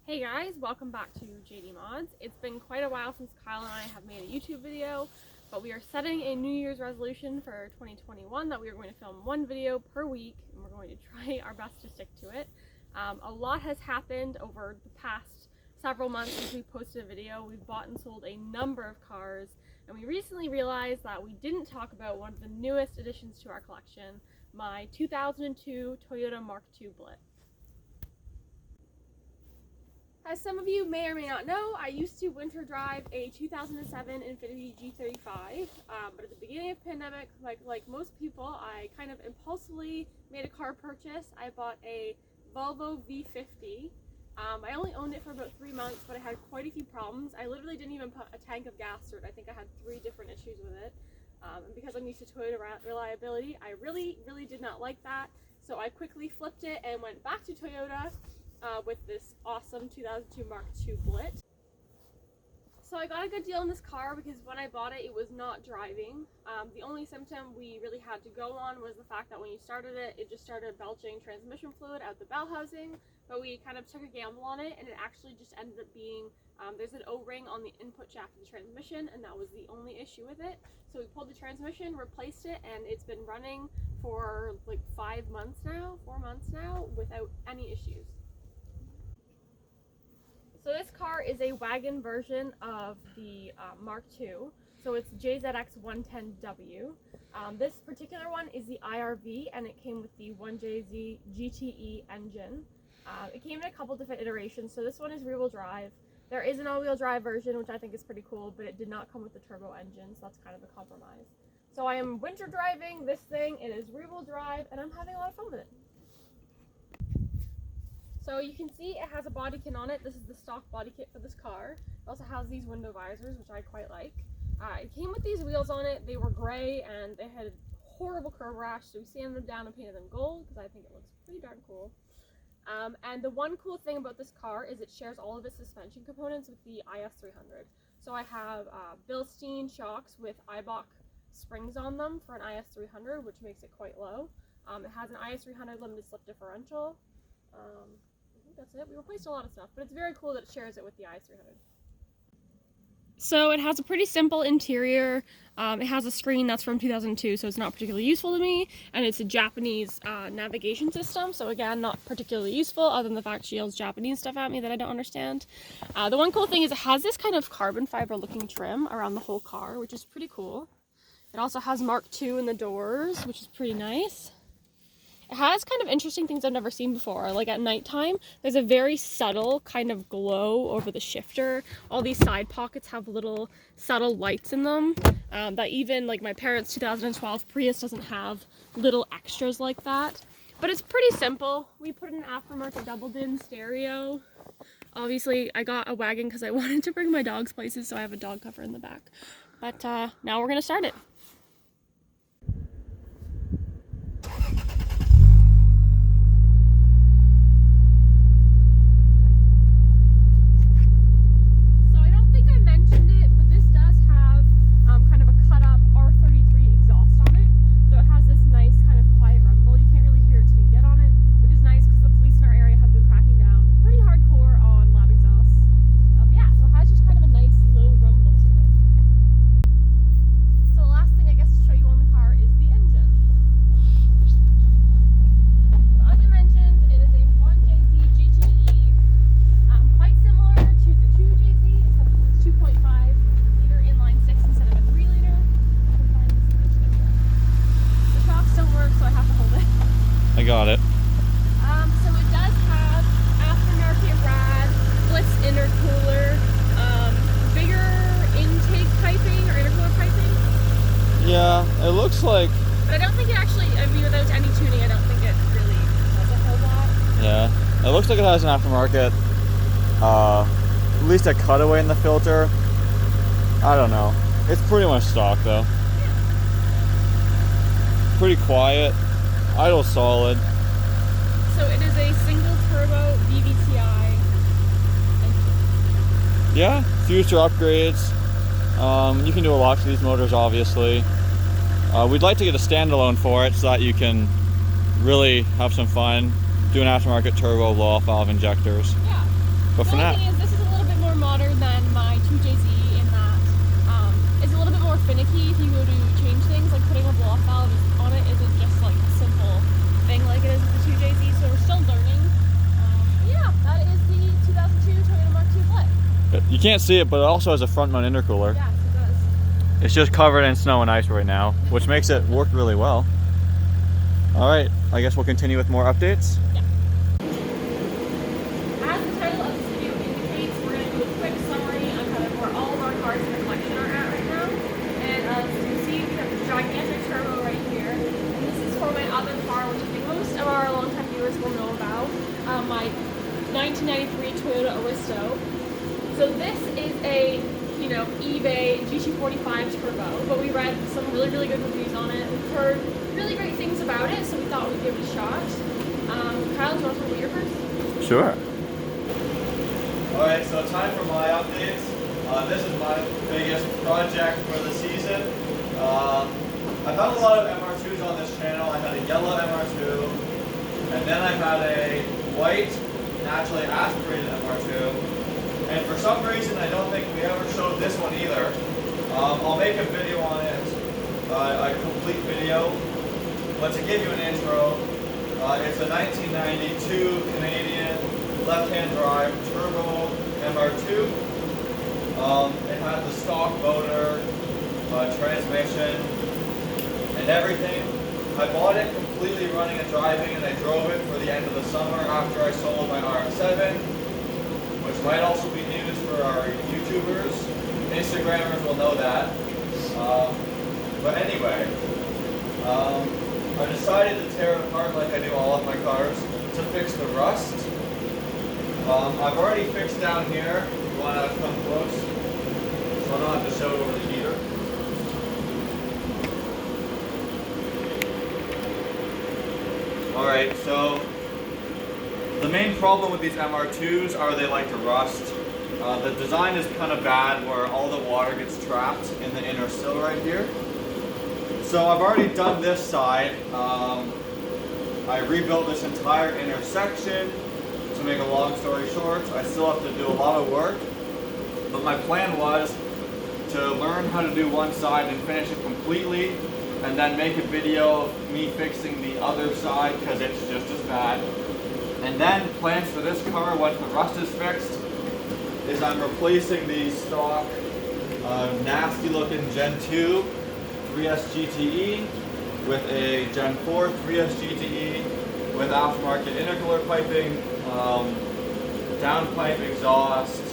Hey guys, welcome back to JD Mods. It's been quite a while since Kyle and I have made a YouTube video, but we are setting a New Year's resolution for 2021 that we are going to film one video per week, and we're going to try our best to stick to it. A lot has happened over the past several months since we posted a video. We've bought and sold a number of cars, and we recently realized that we didn't talk about one of the newest additions to our collection, my 2002 Toyota Mark II Blitz. As some of you may or may not know, I used to winter drive a 2007 Infiniti G35, but at the beginning of the pandemic, like most people, I kind of impulsively made a car purchase. I bought a Volvo V50. I only owned it for about 3 months, but I had quite a few problems. I literally didn't even put a tank of gas through it. I think I had 3 different issues with it. And because I'm used to Toyota reliability, I really did not like that. So I quickly flipped it and went back to Toyota with this awesome 2002 Mark II Blitz. So I got a good deal in this car because when I bought it, it was not driving. The only symptom we really had to go on was the fact that when you started it, it just started belching transmission fluid out the bell housing, but we kind of took a gamble on it, and it actually just ended up being, there's an O-ring on the input shaft of the transmission, and that was the only issue with it. So we pulled the transmission, replaced it, and it's been running for like 4 months now, without any issues. So this car is a wagon version of the Mark II, so it's JZX110W. This particular one is the IRV, and it came with the 1JZ GTE engine. It came in a couple different iterations, so this one is rear-wheel drive. There is an all-wheel drive version, which I think is pretty cool, but it did not come with the turbo engine, so that's kind of a compromise. So I am winter driving this thing. It is rear-wheel drive, and I'm having a lot of fun with it. So you can see it has a body kit on it. This is the stock body kit for this car. It also has these window visors, which I quite like. It came with these wheels on it. They were gray and they had horrible curb rash, so we sanded them down and painted them gold because I think it looks pretty darn cool. And the one cool thing about this car is it shares all of its suspension components with the IS300. So I have Bilstein shocks with Eibach springs on them for an IS300, which makes it quite low. It has an IS300 limited slip differential. I think that's it. We replaced a lot of stuff, but it's very cool that it shares it with the IS300. So it has a pretty simple interior. It has a screen that's from 2002, so it's not particularly useful to me, and it's a Japanese navigation system, so again, not particularly useful other than the fact she yells Japanese stuff at me that I don't understand. The one cool thing is it has this kind of carbon fiber looking trim around the whole car, which is pretty cool. It also has Mark II in the doors, which is pretty nice. It has kind of interesting things I've never seen before. Like at nighttime, there's a very subtle kind of glow over the shifter. All these side pockets have little subtle lights in them that even like my parents' 2012 Prius doesn't have little extras like that. But it's pretty simple. We put an aftermarket double-din stereo. Obviously, I got a wagon because I wanted to bring my dogs places, so I have a dog cover in the back. But now we're going to start it. Got it. So it does have aftermarket rad, Blitz intercooler, bigger intake piping or intercooler piping. Yeah, it looks like. But I don't think it actually, I mean, without any tuning, I don't think it really does a whole lot. Yeah, it looks like it has an aftermarket, at least a cutaway in the filter. I don't know. It's pretty much stock though. Pretty quiet. Idle solid. So it is a single turbo VVTi engine. Yeah, future upgrades. You can do a lot to these motors, obviously. We'd like to get a standalone for it so that you can really have some fun, do an aftermarket turbo blow-off valve injectors. Yeah. But for The now, only thing is, this is a little bit more modern than my 2JZ in that it's a little bit more finicky if you go to change things. Like putting a blow-off valve on it isn't just like a simple thing like it is with the 2JZ, so we're still learning. Yeah, that is the 2002 Toyota Mark II Blade. you can't see it, but it also has a front mount intercooler. Yes, it does. It's just covered in snow and ice right now, which makes it work really well. All right, I guess we'll continue with more updates. Yeah. As the title of this video indicates, we're going to do a quick summary on kind of where all of our cars in the collection are at right now. And as you can see, we have the gigantic turbo right here. And this is for my other car, which I think most of our longtime viewers will know about, my 1993 Toyota Aristo. So this is a, you know, eBay GT45 turbo, but we read some really, really good reviews on it. We've heard really great things about it, so we thought we'd give it a shot. Kyle, do you want to talk about your first? Sure. Alright, so time for my updates. This is my biggest project for the season. I've had a lot of MR2s on this channel. I had a yellow MR2, and then I had a white, naturally aspirated MR2. And for some reason, I don't think we ever showed this one either. I'll make a video on it, a complete video. But to give you an intro, it's a 1992 Canadian left-hand drive turbo MR2. It had the stock motor, transmission, and everything. I bought it completely running and driving, and I drove it for the end of the summer after I sold my RX-7, which might also be news for our YouTubers. Instagrammers will know that. But anyway, I decided to tear it apart like I do all of my cars to fix the rust. I've already fixed down here. You want to come close? So I don't have to show it over the heater. Alright, so the main problem with these MR2s are they like to rust. The design is kind of bad where all the water gets trapped in the inner sill right here. So I've already done this side. I rebuilt this entire intersection. To make a long story short, I still have to do a lot of work. But my plan was to learn how to do one side and finish it completely, and then make a video of me fixing the other side because it's just as bad. And then plans for this car, once the rust is fixed, is I'm replacing the stock nasty looking Gen 2 3S GTE with a Gen 4 3S GTE with aftermarket intercooler piping, downpipe exhaust,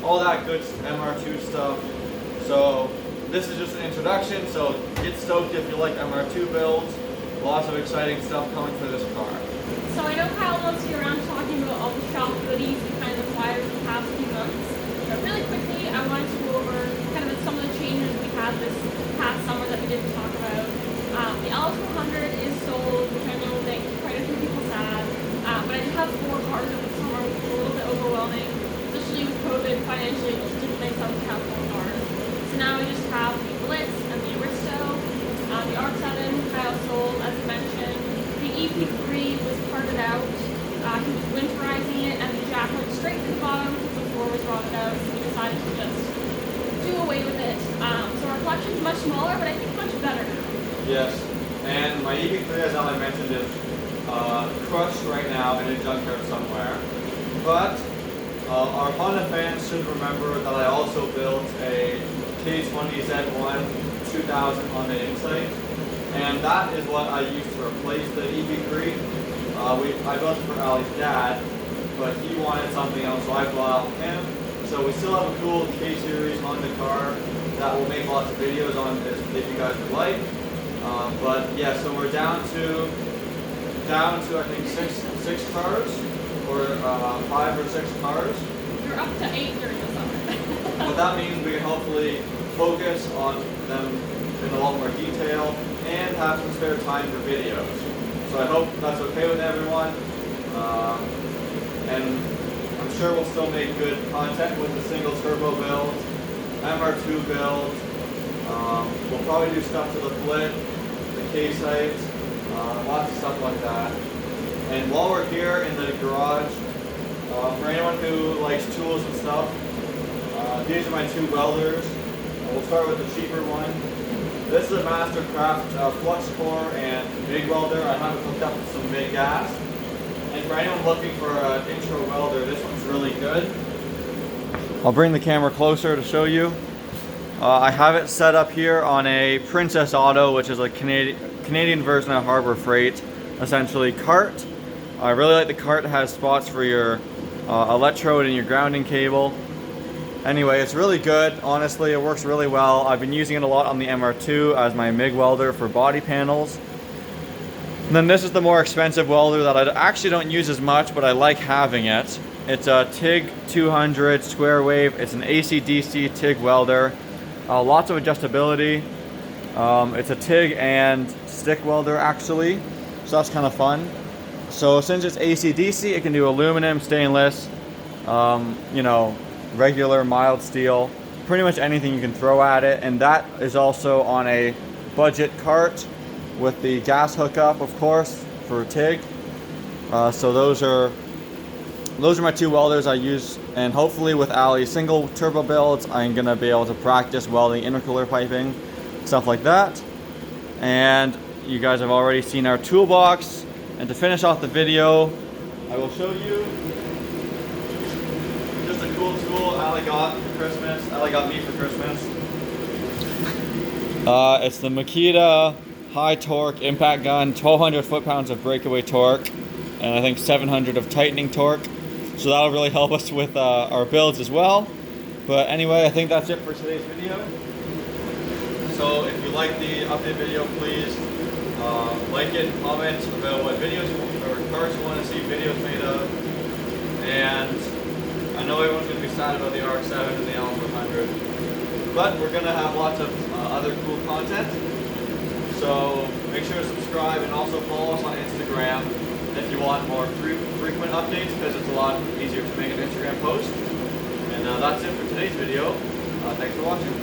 all that good MR2 stuff. So this is just an introduction, so get stoked if you like MR2 builds. Lots of exciting stuff coming for this car. So I know Kyle loves to be around talking about all the shop goodies and kind of acquired in the past few months. But really quickly, I wanted to go over kind of some of the changes we had this past summer that we didn't talk about. The L200 is sold, which I know makes quite a few people sad. But I did have 4 cars over the summer, which was a little bit overwhelming, especially with COVID financially. It just didn't make sense to have 4 cars. So now we just have the Blitz and the Aristo, the RX-7 Kyle sold, as I mentioned. The EP3 was parted out. He was winterizing it, and the jack went straight to the bottom because the floor was rotted out. So we decided to just do away with it. So our collection's much smaller, but I think much better now. Yes, and my EP3, as I mentioned, is crushed right now in a junkyard somewhere. But our Honda fans should remember that I also built a K20Z1 2000 Honda Insight, and that is what I used to replace the EP3. I built it for Ali's dad, but he wanted something else, so I bought out him. So we still have a cool K-Series Honda car that we'll make lots of videos on if you guys would like. But yeah, so we're down to I think six cars, or 5 or 6 cars. You're up to 8 during the summer. What that means, we can hopefully focus on them in a lot more detail and have some spare time for videos. So I hope that's okay with everyone. And I'm sure we'll still make good content with the single turbo build, MR2 build. We'll probably do stuff to the Blitz, the K-Sites, lots of stuff like that. And while we're here in the garage, For anyone who likes tools and stuff, these are my two welders. We'll start with the cheaper one. This is a Mastercraft flux core and MIG welder. I have it hooked up with some MIG gas. And for anyone looking for an intro welder, this one's really good. I'll bring the camera closer to show you. I have it set up here on a Princess Auto, which is a Canadian version of Harbor Freight, essentially cart. I really like the cart. It has spots for your electrode and your grounding cable. Anyway, it's really good. Honestly, it works really well. I've been using it a lot on the MR2 as my MIG welder for body panels. And then this is the more expensive welder that I actually don't use as much, but I like having it. It's a TIG 200 square wave. It's an AC/DC TIG welder. Lots of adjustability. It's a TIG and stick welder actually, so that's kind of fun. So since it's AC/DC, it can do aluminum, stainless, you know, regular mild steel, pretty much anything you can throw at it. And that is also on a budget cart with the gas hookup, of course, for TIG. So those are my two welders I use, and hopefully with Ali's single turbo builds, I'm gonna be able to practice welding intercooler piping, stuff like that. And you guys have already seen our toolbox. And to finish off the video, I will show you just a cool tool Ali got for Christmas. Ali got me for Christmas. It's the Makita high torque impact gun, 1200 foot-pounds of breakaway torque, and I think 700 of tightening torque. So that'll really help us with our builds as well. But anyway, I think that's it for today's video. So if you like the update video, please like it, comment about what videos or cars you want to see videos made of. And I know everyone's going to be sad about the RX-7 and the L400, but we're going to have lots of other cool content. So make sure to subscribe and also follow us on Instagram if you want more frequent updates, because it's a lot easier to make an Instagram post. And that's it for today's video. Thanks for watching.